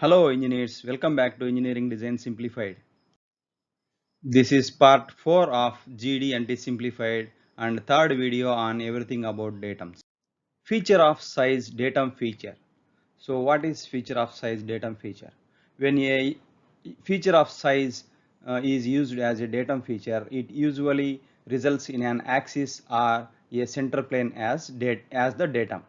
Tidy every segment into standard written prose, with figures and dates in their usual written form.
Hello engineers, welcome back to Engineering Design Simplified. This is part 4 of GD&T Simplified and third video on everything about datums. Feature of size datum feature. So what is feature of size datum feature? When a feature of size is used as a datum feature, it usually results in an axis or a center plane as the datum.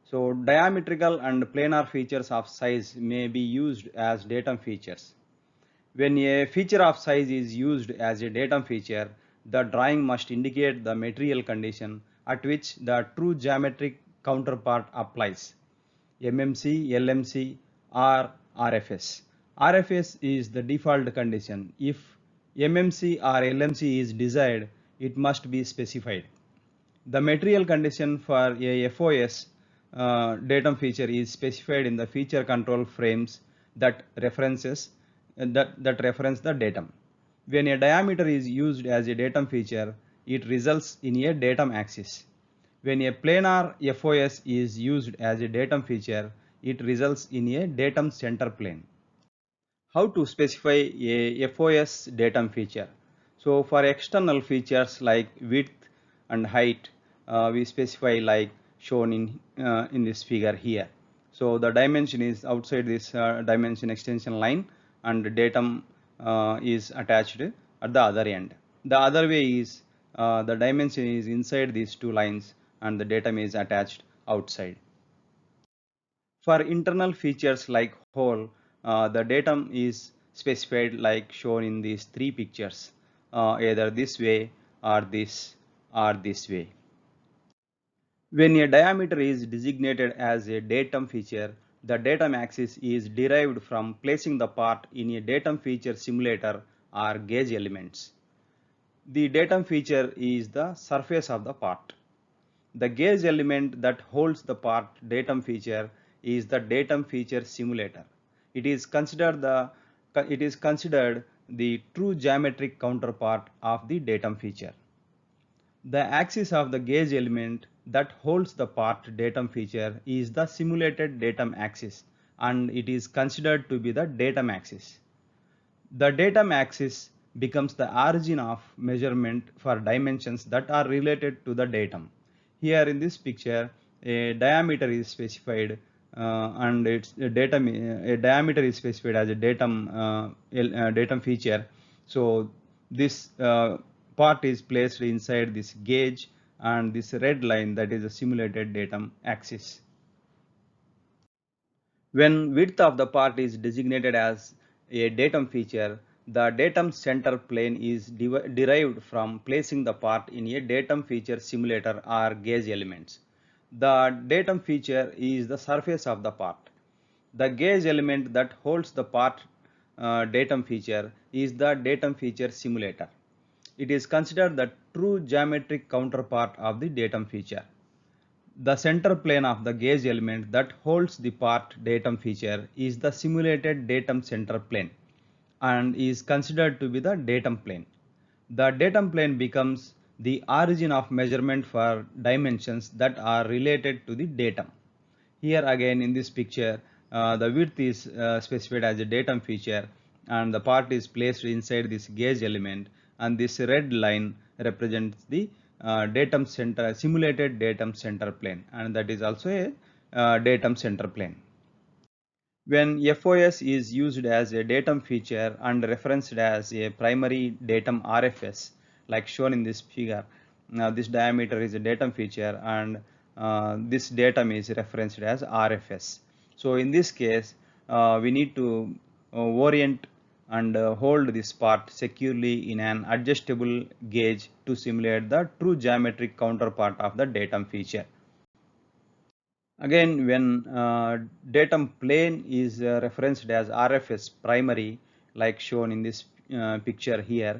So diametrical and planar features of size may be used as datum features. When a feature of size is used as a datum feature, the drawing must indicate the material condition at which the true geometric counterpart applies. MMC, LMC or RFS. RFS is the default condition. If MMC or LMC is desired, it must be specified. The material condition for a FOS datum feature is specified in the feature control frames that reference the datum. When a diameter is used as a datum feature, it results in a datum axis. When a planar FOS is used as a datum feature, it results in a datum center plane. How to specify a FOS datum feature? So for external features like width and height, we specify like shown in this figure here. So the dimension is outside this dimension extension line, and the datum is attached at the other end. The other way is the dimension is inside these two lines and the datum is attached outside. For internal features like hole, the datum is specified like shown in these three pictures, either this way or this way. When a diameter is designated as a datum feature, the datum axis is derived from placing the part in a datum feature simulator or gauge elements. The datum feature is the surface of the part. The gauge element that holds the part datum feature is the datum feature simulator. It is considered the true geometric counterpart of the datum feature. The axis of the gauge element that holds the part datum feature is the simulated datum axis, and it is considered to be the datum axis. The datum axis becomes the origin of measurement for dimensions that are related to the datum. Here in this picture, a diameter is specified and a diameter is specified as a datum feature. So this part is placed inside this gauge, and this red line, that is a simulated datum axis. When width of the part is designated as a datum feature, the datum center plane is derived from placing the part in a datum feature simulator or gauge elements. The datum feature is the surface of the part. The gauge element that holds the part datum feature is the datum feature simulator. It is considered the true geometric counterpart of the datum feature. The center plane of the gauge element that holds the part datum feature is the simulated datum center plane and is considered to be the datum plane. The datum plane becomes the origin of measurement for dimensions that are related to the datum. Here again in this picture, the width is specified as a datum feature, and the part is placed inside this gauge element, and this red line represents the simulated datum center plane, and that is also a datum center plane. When FOS is used as a datum feature and referenced as a primary datum RFS, like shown in this figure, now this diameter is a datum feature and this datum is referenced as RFS. So in this case, we need to orient and hold this part securely in an adjustable gauge to simulate the true geometric counterpart of the datum feature. Again, when datum plane is referenced as RFS primary, like shown in this picture here,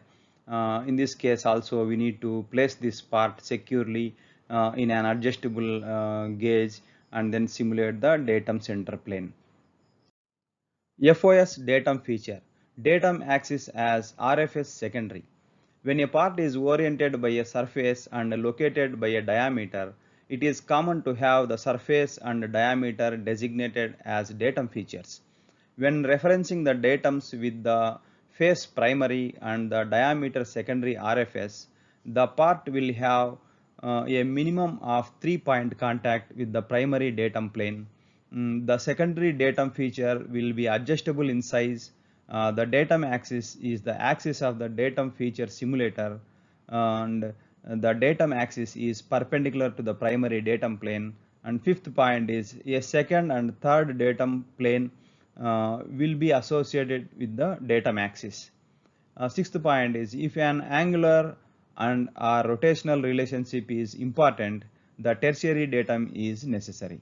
in this case also we need to place this part securely in an adjustable gauge and then simulate the datum center plane. FOS datum feature. Datum axis as RFS secondary. When a part is oriented by a surface and located by a diameter, it is common to have the surface and diameter designated as datum features. When referencing the datums with the phase primary and the diameter secondary RFS, the part will have a minimum of 3-point contact with the primary datum plane. The secondary datum feature will be adjustable in size. The datum axis is the axis of the datum feature simulator, and the datum axis is perpendicular to the primary datum plane. And fifth point is a second and third datum plane will be associated with the datum axis. Sixth point is if an angular and a rotational relationship is important, the tertiary datum is necessary.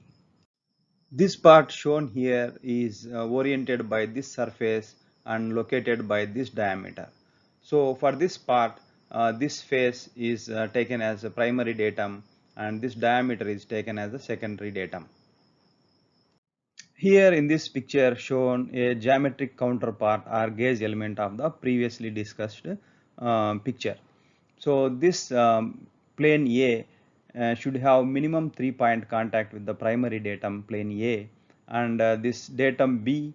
This part shown here is oriented by this surface and located by this diameter. So for this part, this face is taken as a primary datum and this diameter is taken as a secondary datum. Here in this picture shown a geometric counterpart or gauge element of the previously discussed picture. So this plane A should have minimum 3-point contact with the primary datum plane A, and this datum B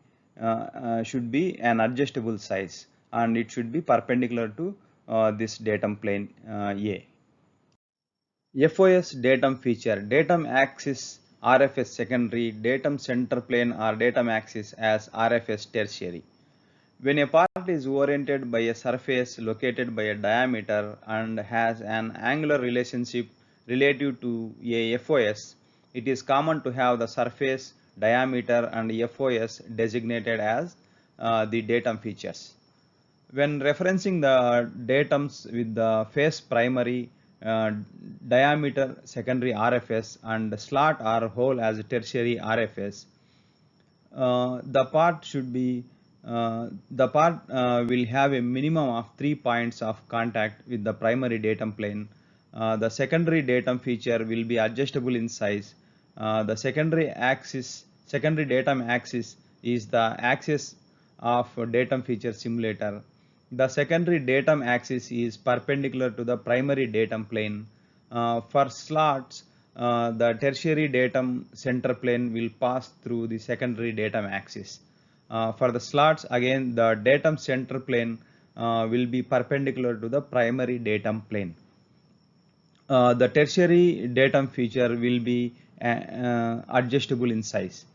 should be an adjustable size and it should be perpendicular to this datum plane A. FOS datum feature, datum axis RFS secondary, datum center plane or datum axis as RFS tertiary. When a part is oriented by a surface located by a diameter and has an angular relationship relative to a FOS, it is common to have the surface, diameter and FOS designated as the datum features. When referencing the datums with the face primary, diameter secondary RFS and slot or hole as tertiary RFS, the part will have a minimum of 3 points of contact with the primary datum plane. The secondary datum feature will be adjustable in size. The secondary datum axis is the axis of datum feature simulator. The secondary datum axis is perpendicular to the primary datum plane. For slots, the tertiary datum center plane will pass through the secondary datum axis. For the slots, again the datum center plane will be perpendicular to the primary datum plane. The tertiary datum feature will be adjustable in size.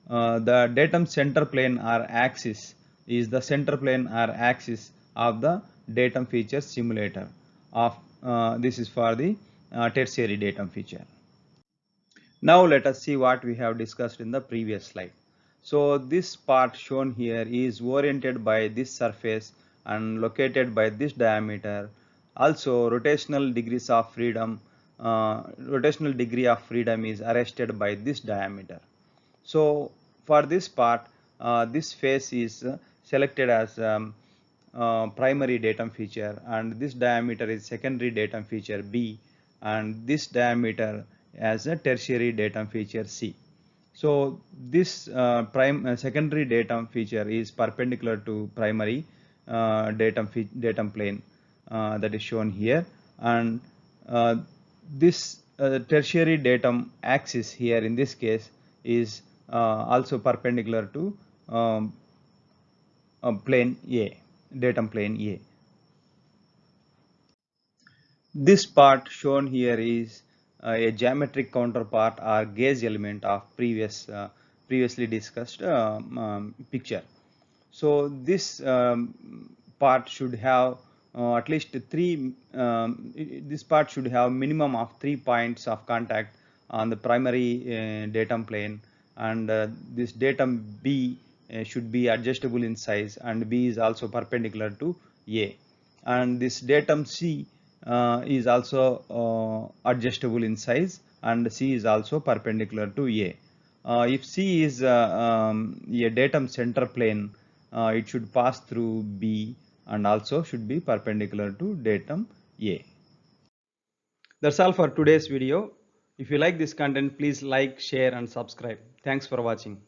The datum center plane or axis is the center plane or axis of the datum feature simulator. This is for the tertiary datum feature. Now let us see what we have discussed in the previous slide. So this part shown here is oriented by this surface and located by this diameter. Also rotational degree of freedom is arrested by this diameter. So for this part, this face is selected as primary datum feature and this diameter is secondary datum feature B and this diameter as a tertiary datum feature C. So this secondary datum feature is perpendicular to primary datum plane that is shown here, and this tertiary datum axis here in this case is also perpendicular to plane A, datum plane A. This part shown here is a geometric counterpart or gauge element of previously discussed picture. So this part should have at least this part should have minimum of 3 points of contact on the primary datum plane, and this datum B should be adjustable in size, and B is also perpendicular to A, and this datum C is also adjustable in size, and C is also perpendicular to A. If C is a datum center plane, it should pass through B and also should be perpendicular to datum A. That's all for today's video. If you like this content, please like, share and subscribe. Thanks for watching.